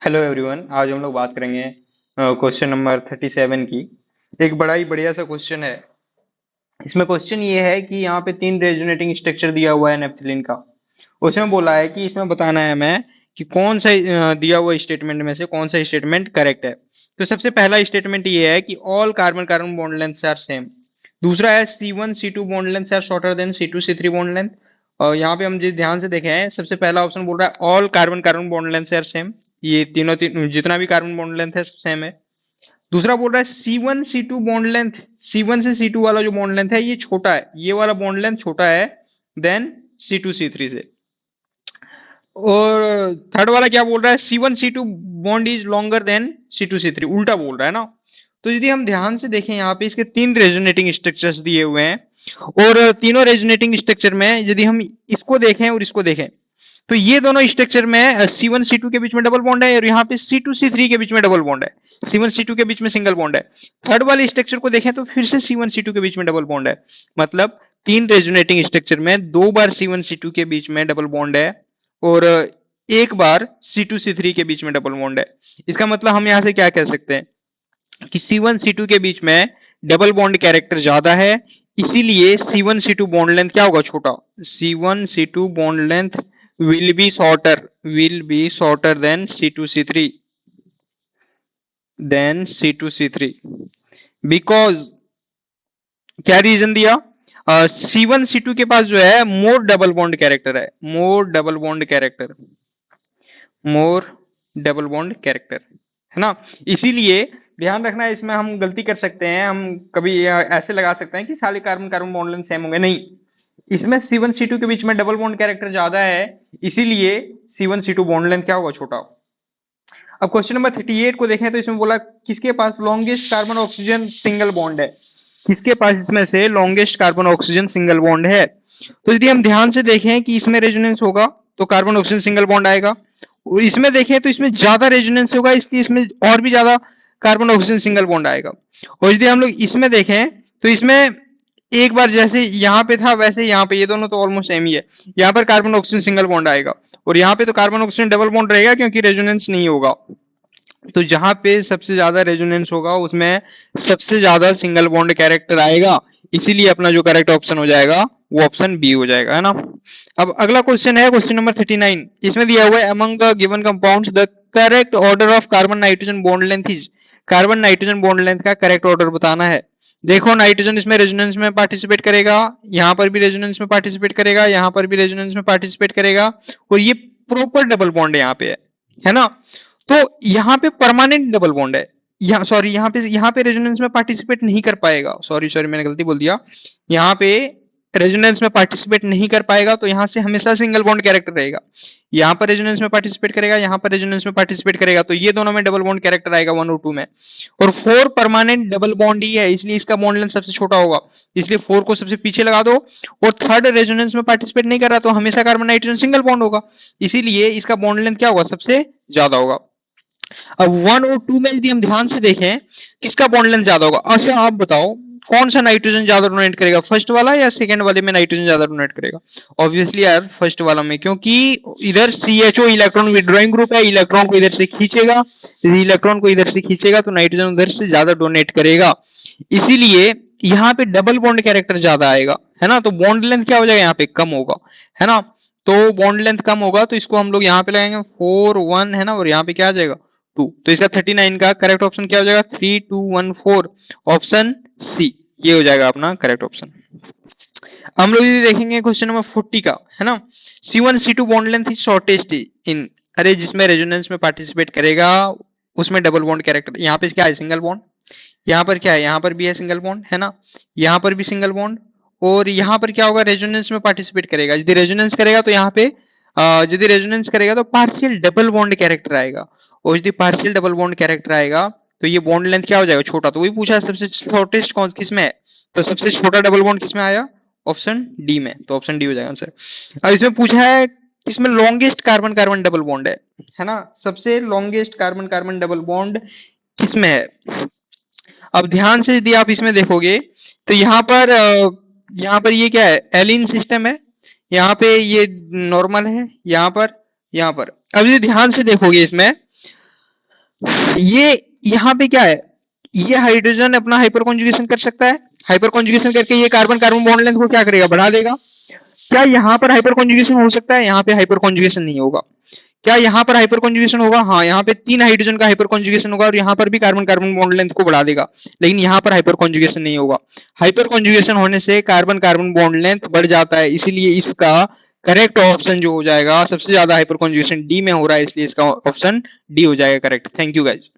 Hello everyone. आज हम लोग बात करेंगे क्वेश्चन नंबर 37 की। एक बड़ा ही बढ़िया सा क्वेश्चन है। इसमें क्वेश्चन ये है कि यहाँ पे तीन रेजोनेटिंग स्ट्रक्चर दिया हुआ है नेप्थलीन का। उसमें बोला है कि इसमें बताना है हमें कि कौन सा दिया हुआ स्टेटमेंट में से कौन सा स्टेटमेंट करेक्ट है। तो सबसे पहला स्टेटमेंट ये है कि all carbon carbon bond length are same. दूसरा है C1 C2 bond length are shorter than C2 C3 bond length. और यहाँ पे हम जिस ध्यान से देखें, सबसे पहला ऑप्शन बोल रहा है all carbon carbon bond length are same. ये जितना भी कार्बन बॉन्ड लेंथ है सब सेम है। दूसरा बोल रहा है C1 C2 bond length, C1 से C2 वाला जो बॉन्ड लेंथ है ये छोटा है, ये वाला बॉन्ड लेंथ छोटा है देन C2 C3 से। और थर्ड वाला क्या बोल रहा है, C1 C2 bond is longer than C2 C3, उल्टा बोल रहा है ना। तो यदि हम ध्यान से देखें, यहाँ पे इसके तीन रेजोनेटिंग स्ट्रक्चर्स दिए हुए हैं और तीनों रेजोनेटिंग स्ट्रक्चर में यदि हम इसको देखें और इसको देखें तो ये दोनों स्ट्रक्चर में C1 C2 के बीच में डबल बॉन्ड है और यहाँ पे C2 C3 के बीच में डबल बॉन्ड है। C1 C2 के बीच में सिंगल बॉन्ड है। थर्ड वाले स्ट्रक्चर को देखें तो फिर से C1 C2 के बीच में डबल बॉन्ड है। मतलब तीन रेजोनेटिंग स्ट्रक्चर में दो बार C1 C2 के बीच में डबल बॉन्ड है और एक बार C2 C3 के बीच में डबल बॉन्ड है। इसका मतलब हम यहाँ से क्या कह सकते हैं कि C1 C2 के बीच में डबल बॉन्ड कैरेक्टर ज्यादा है, इसीलिए C1 C2 बॉन्ड लेंथ क्या होगा, छोटा। C1 C2 bond length will be shorter than C2 C3 because क्या रीजन दिया, C1 C2 के पास जो है मोर डबल बॉन्ड कैरेक्टर है, मोर डबल बॉन्ड कैरेक्टर है ना। इसीलिए ध्यान रखना है, इसमें हम गलती कर सकते हैं, हम कभी ऐसे लगा सकते हैं कि सारे carbon carbon bond length same होंगे, नहीं। इसमें C1 C2 के बीच में डबल बॉन्ड कैरेक्टर ज्यादा है, इसीलिए C1 C2 बॉन्ड लेंथ क्या होगा, छोटा। अब क्वेश्चन नंबर 38 को देखें तो इसमें बोला किसके पास longest carbon oxygen single bond है, किसके पास इसमें से longest carbon oxygen single bond है। तो यदि हम ध्यान से देखें कि इसमें रेजोनेंस होगा तो कार्बन ऑक्सीजन सिंगल बॉन्ड आएगा, और इसमें देखें तो इसमें ज्यादा रेजोनेंस होगा, इसलिए इसमें और भी ज्यादा कार्बन ऑक्सीजन सिंगल बॉन्ड आएगा। और यदि हम लोग इसमें देखें तो इसमें एक बार जैसे यहाँ पे था वैसे यहाँ पे, ये दोनों तो ऑलमोस्ट सेम ही है। यहाँ पर कार्बन ऑक्सीजन सिंगल बॉन्ड आएगा और यहाँ पे तो कार्बन ऑक्सीजन डबल बॉन्ड रहेगा क्योंकि रेजोनेंस नहीं होगा। तो जहां पे सबसे ज्यादा रेजोनेंस होगा उसमें सबसे ज्यादा सिंगल बॉन्ड कैरेक्टर आएगा, इसीलिए अपना जो करेक्ट ऑप्शन हो जाएगा वो ऑप्शन बी हो जाएगा, है ना। अब अगला क्वेश्चन है क्वेश्चन नंबर 39। इसमें दिया हुआ है among the given compounds the correct order of carbon nitrogen bond length is. Carbon nitrogen bond length का करेक्ट ऑर्डर बताना है। देखो नाइट्रोजन इसमें रेजोनेंस में पार्टिसिपेट करेगा, यहाँ पर भी रेजोनेंस में पार्टिसिपेट करेगा, यहाँ पर भी रेजोनेंस में पार्टिसिपेट करेगा, और ये प्रॉपर डबल बॉन्ड यहाँ पे है ना। तो यहाँ पे परमानेंट डबल बॉन्ड है, यहाँ सॉरी यहाँ पे रेजोनेंस में पार्टिसिपेट नहीं कर पाएगा, सॉरी मैंने गलती बोल दिया। यहाँ पे रेजोनेंस में पार्टिसिपेट नहीं कर पाएगा, तो यहाँ से हमेशा सिंगल बॉन्ड कैरेक्टर रहेगा। यहाँ पर रेजोनेंस में पार्टिसिपेट करेगा, यहाँ पर रेजोनेंस में पार्टिसिपेट करेगा, तो ये दोनों में डबल बॉन्ड कैरेक्टर आएगा 1 और 2 में। और 4 परमानेंट डबल बॉन्ड ही है, इसलिए इसका बॉन्ड लेंथ सबसे छोटा होगा, इसलिए 4 को सबसे पीछे लगा दो। और थर्ड रेजोनेंस में पार्टिसिपेट नहीं कर रहा, तो हमेशा कार्बन नाइट्रोजन सिंगल बॉन्ड होगा, इसीलिए इसका बॉन्ड लेंथ क्या होगा, सबसे ज्यादा होगा। अब 1 और 2 में यदि हम ध्यान से देखें किसका बॉन्ड लेंथ ज्यादा होगा। अच्छा आप बताओ कौन सा नाइट्रोजन ज्यादा डोनेट करेगा, फर्स्ट वाला या सेकंड वाले में नाइट्रोजन ज्यादा डोनेट करेगा। ऑब्वियसली यार फर्स्ट वाला में, क्योंकि इधर CHO इलेक्ट्रॉन विड्रॉइंग ग्रुप है, इलेक्ट्रॉन को इधर से खींचेगा, इलेक्ट्रॉन को इधर से खींचेगा तो नाइट्रोजन उधर से ज्यादा डोनेट करेगा, इसीलिए यहाँ पे डबल बॉन्ड कैरेक्टर ज्यादा आएगा, है ना। तो बॉन्ड लेंथ क्या हो जाएगा, यहाँ पे कम होगा, है ना। तो बॉन्ड लेंथ कम होगा तो इसको हम लोग यहाँ पे लगाएंगे 4 1, है ना, और यहाँ पे क्या आ जाएगा 2। तो इसका 39 का करेक्ट ऑप्शन क्या हो जाएगा, 3 2 1 4, ऑप्शन सी, ये हो जाएगा अपना करेक्ट ऑप्शन। हम लोग ये देखेंगे क्वेश्चन नंबर 40 का, है ना। C1 C2 bond length is shortest in, अरे जिसमें रेजोनेंस में पार्टिसिपेट करेगा उसमें डबल बॉन्ड कैरेक्टर, यहाँ पे क्या है, सिंगल बॉन्ड। यहाँ पर क्या है, यहाँ पर भी है सिंगल बॉन्ड, है ना। यहाँ पर भी सिंगल बॉन्ड, और यहाँ पर क्या होगा, रेजोनेंस में पार्टिसिपेट करेगा। यदि रेजोनेंस करेगा तो यहाँ पे यदि रेजोनेंस करेगा तो पार्शियल डबल बॉन्ड कैरेक्टर आएगा, और यदि पार्शियल डबल बॉन्ड कैरेक्टर आएगा तो ये बॉन्ड लेंथ क्या हो जाएगा, छोटा। तो वही पूछा सबसे शॉर्टेस्ट कौन किसमें है, तो सबसे छोटा डबल बॉन्ड किसमें आया, ऑप्शन डी में, तो ऑप्शन डी हो जाएगा आंसर। अब इसमें पूछा है इसमें longest carbon carbon double bond है ना, सबसे longest carbon carbon double bond किसमें है। अब ध्यान से यदि आप इसमें देखोगे तो यहाँ पर ये क्या है, एलिन सिस्टम है, यहाँ पे ये नॉर्मल है, यहाँ पर। अब यदि ध्यान से देखोगे इसमें ये यहाँ पे क्या है, ये हाइड्रोजन अपना हाइपर कॉन्जुगेशन कर सकता है, हाइपर कॉन्जुगेशन करके ये कार्बन कार्बन बॉन्ड लेंथ को क्या करेगा, बढ़ा देगा। क्या यहाँ पर हाइपर कॉन्जुगेशन हो सकता है, यहाँ पे हाइपर कॉन्जुगेशन नहीं होगा। क्या यहाँ पर हाइपर कॉन्जुगेशन होगा, हाँ यहाँ पे 3 हाइड्रोजन का हाइपर कॉन्जुगेशन होगा और यहाँ पर भी कार्बन कार्बन बॉन्ड लेंथ को बढ़ा देगा, लेकिन यहाँ पर हाइपर कॉन्जुगेशन नहीं होगा। हाइपर कॉन्जुगेशन होने से कार्बन कार्बन बॉन्ड लेंथ बढ़ जाता है, इसीलिए इसका करेक्ट ऑप्शन जो हो जाएगा, सबसे ज्यादा हाइपर कॉन्जुगेशन डी में हो रहा है, इसलिए इसका ऑप्शन डी हो जाएगा करेक्ट। Thank you guys.